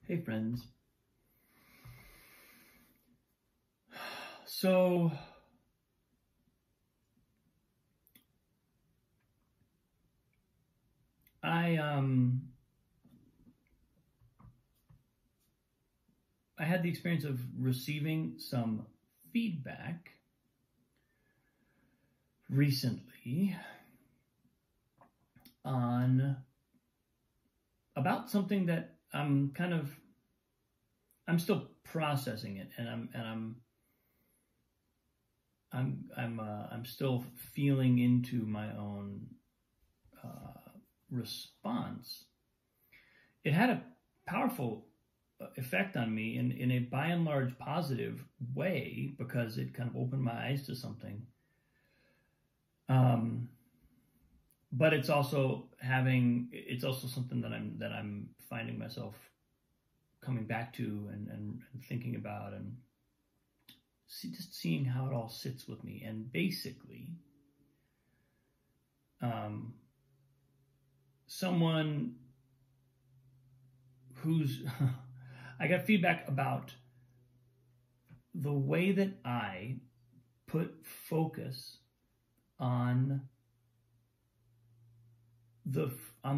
Hey friends. So I I had the experience of receiving some feedback recently on about something that I'm still processing it, and I'm still feeling into my own response. It had a powerful effect on me in a by and large positive way, because it kind of opened my eyes to something. But it's also something that I'm finding myself coming back to and thinking about, and just seeing how it all sits with me. And basically, someone who's I got feedback about the way that I put focus on the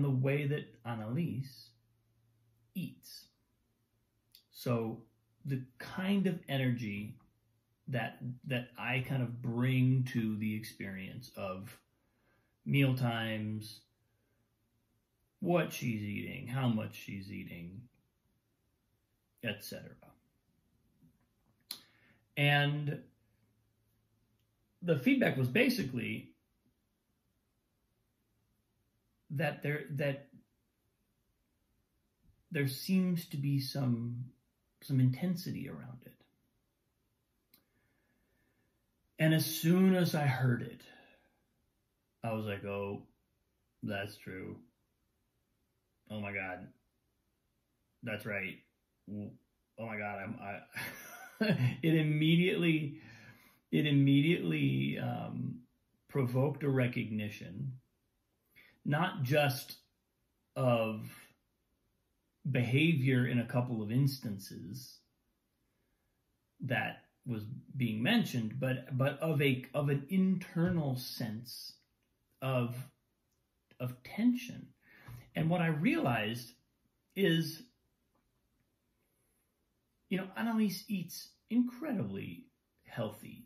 way that Annalise eats. So the kind of energy that I kind of bring to the experience of meal times, what she's eating, how much she's eating, etc. And the feedback was basically that there seems to be some intensity around it. And as soon as I heard it, I was like, oh, that's true. Oh my God, that's right. Oh my God, it immediately provoked a recognition, not just of behavior in a couple of instances that was being mentioned, but of an internal sense of tension. And what I realized is, Annalise eats incredibly healthily.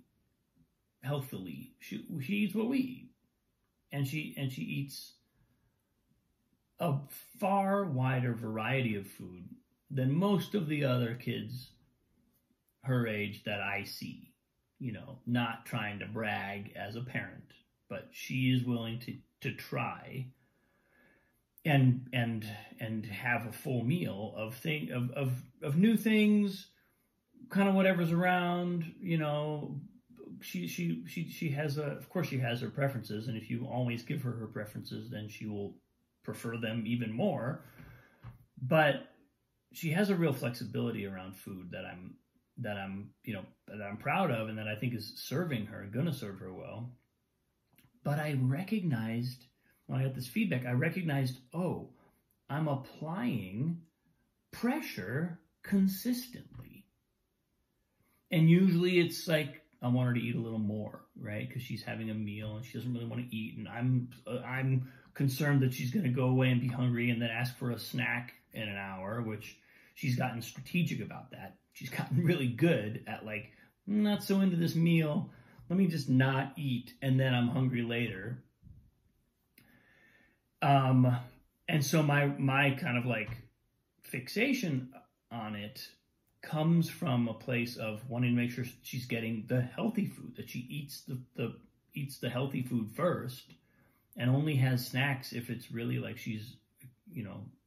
She eats what we eat, and she eats a far wider variety of food than most of the other kids her age that I see. Not trying to brag as a parent, but she is willing to try and have a full meal of new things, kind of whatever's around. She has of course she has her preferences, and if you always give her preferences, then she will prefer them even more. But she has a real flexibility around food that I'm proud of, and that I think is serving her, gonna serve her well. But I recognized, when I got this feedback, oh, I'm applying pressure consistently. And usually it's like, I want her to eat a little more, right? Because she's having a meal and she doesn't really want to eat, and I'm concerned that she's going to go away and be hungry and then ask for a snack in an hour, which she's gotten strategic about that. She's gotten really good at, like, I'm not so into this meal, let me just not eat, and then I'm hungry later. And so my kind of like fixation on it comes from a place of wanting to make sure she's getting the healthy food, that she eats the healthy food first, and only has snacks if it's really like she's,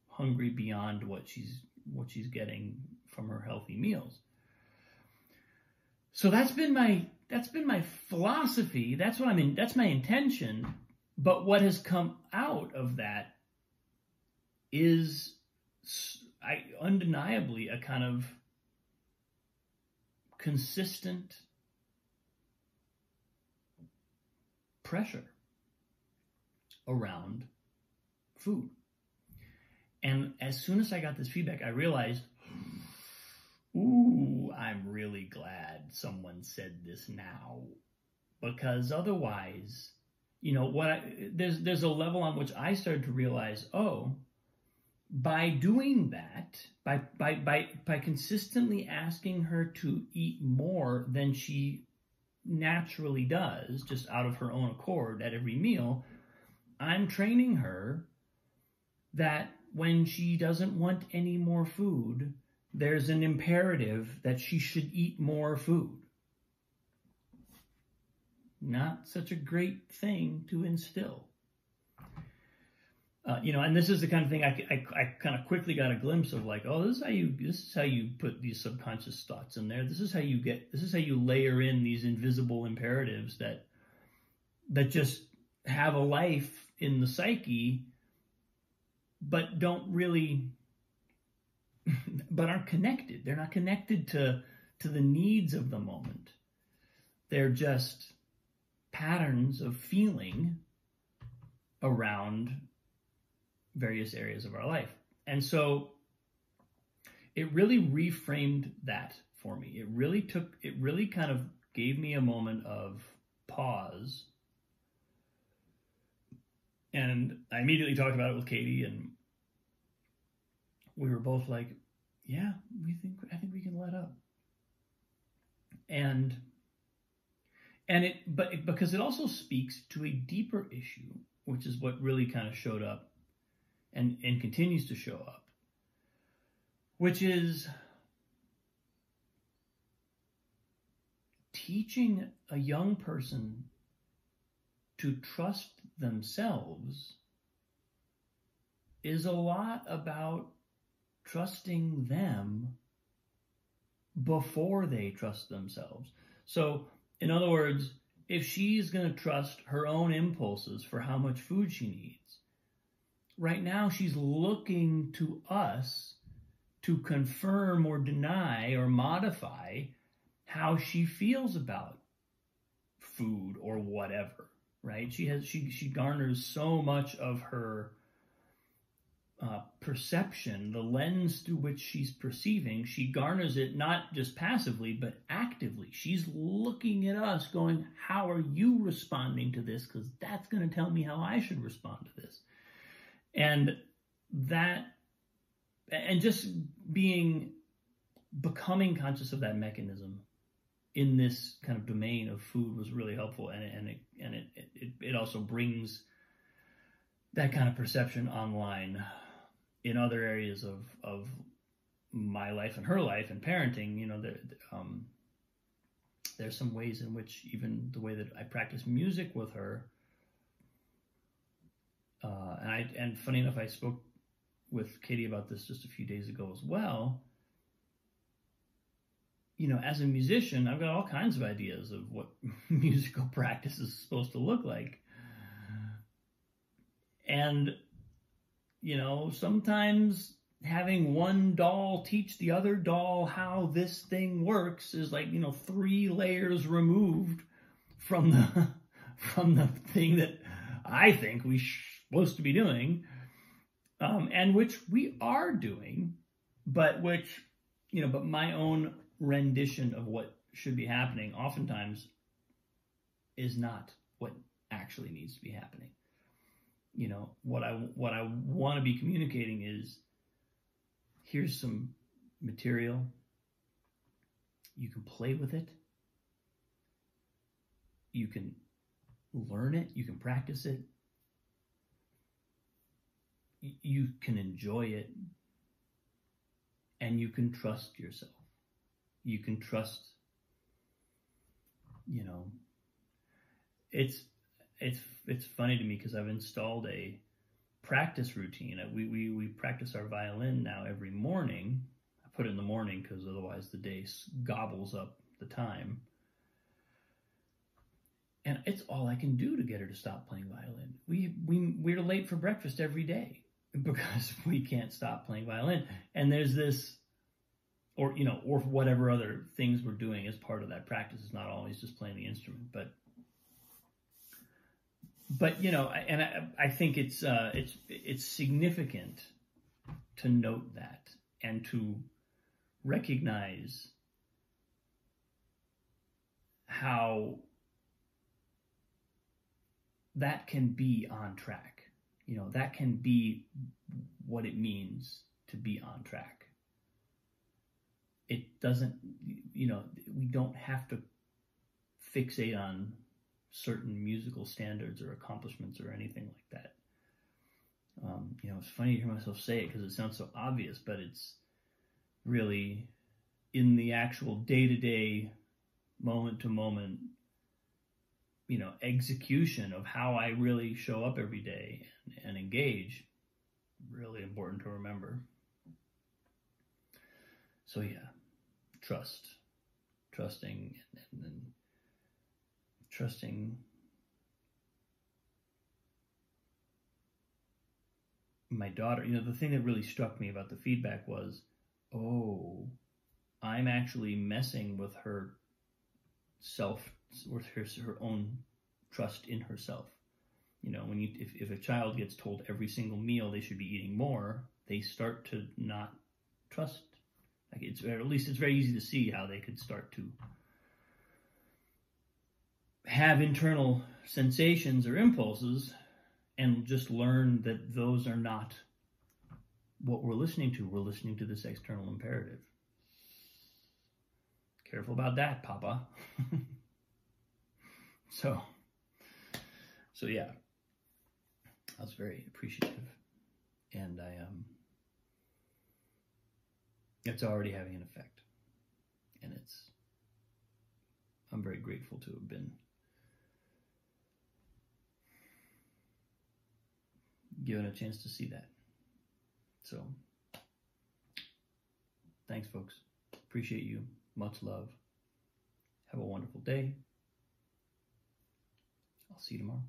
hungry beyond what she's getting from her healthy meals. So that's been my philosophy. That's my intention. But what has come out of that is undeniably a kind of consistent pressure around food. And as soon as I got this feedback, I realized, ooh, I'm really glad someone said this now, because otherwise, there's a level on which I started to realize, oh, by doing that, by consistently asking her to eat more than she naturally does, just out of her own accord at every meal, I'm training her that when she doesn't want any more food, there's an imperative that she should eat more food. Not such a great thing to instill. And this is the kind of thing I kind of quickly got a glimpse of, like, oh, this is how you put these subconscious thoughts in there. This is how you layer in these invisible imperatives that just have a life in the psyche, but don't really, but aren't connected. They're not connected to the needs of the moment. They're just patterns of feeling around various areas of our life. And so it really reframed that for me. It really kind of gave me a moment of pause. And I immediately talked about it with Katie, and we were both like, yeah, I think we can let up. But because it also speaks to a deeper issue, which is what really kind of showed up and continues to show up, which is teaching a young person to trust themselves is a lot about trusting them before they trust themselves. So, in other words, if she's going to trust her own impulses for how much food she needs, right now she's looking to us to confirm or deny or modify how she feels about food or whatever, right? She garners so much of her perception, the lens through which she's perceiving, she garners it not just passively, but actively. She's looking at us going, how are you responding to this? Because that's going to tell me how I should respond to this. And just becoming conscious of that mechanism in this kind of domain of food was really helpful. And it also brings that kind of perception online in other areas of my life and her life and parenting. There's some ways in which even the way that I practice music with her, and funny enough, I spoke with Katie about this just a few days ago as well. As a musician, I've got all kinds of ideas of what musical practice is supposed to look like. And, sometimes having one doll teach the other doll how this thing works is like, 3 layers removed from the thing that I think we're supposed to be doing, and which we are doing, but but my own rendition of what should be happening oftentimes is not what actually needs to be happening. What I want to be communicating is, here's some material. You can play with it. You can learn it. You can practice it. You can enjoy it. And you can trust yourself. You can trust, it's funny to me because I've installed a practice routine. We practice our violin now every morning. I put it in the morning because otherwise the day gobbles up the time. And it's all I can do to get her to stop playing violin. We're late for breakfast every day because we can't stop playing violin. And there's this, or whatever other things we're doing as part of that practice. It's not always just playing the instrument, but I think it's significant to note that and to recognize how that can be on track. You know, that can be what it means to be on track. It doesn't, you know, we don't have to fixate on certain musical standards or accomplishments or anything like that. You know, it's funny to hear myself say it because it sounds so obvious, but it's really in the actual day-to-day, moment-to-moment, you know, execution of how I really show up every day and engage. Really important to remember. So yeah, trusting, and then trusting my daughter. You know, the thing that really struck me about the feedback was, oh, I'm actually messing with her self, with her own trust in herself. You know, when if a child gets told every single meal they should be eating more, they start to not trust. Like or at least it's very easy to see how they could start to have internal sensations or impulses and just learn that those are not what we're listening to. We're listening to this external imperative. Careful about that, Papa. So yeah, I was very appreciative, and it's already having an effect, and I'm very grateful to have been given a chance to see that. So, thanks, folks. Appreciate you. Much love. Have a wonderful day. I'll see you tomorrow.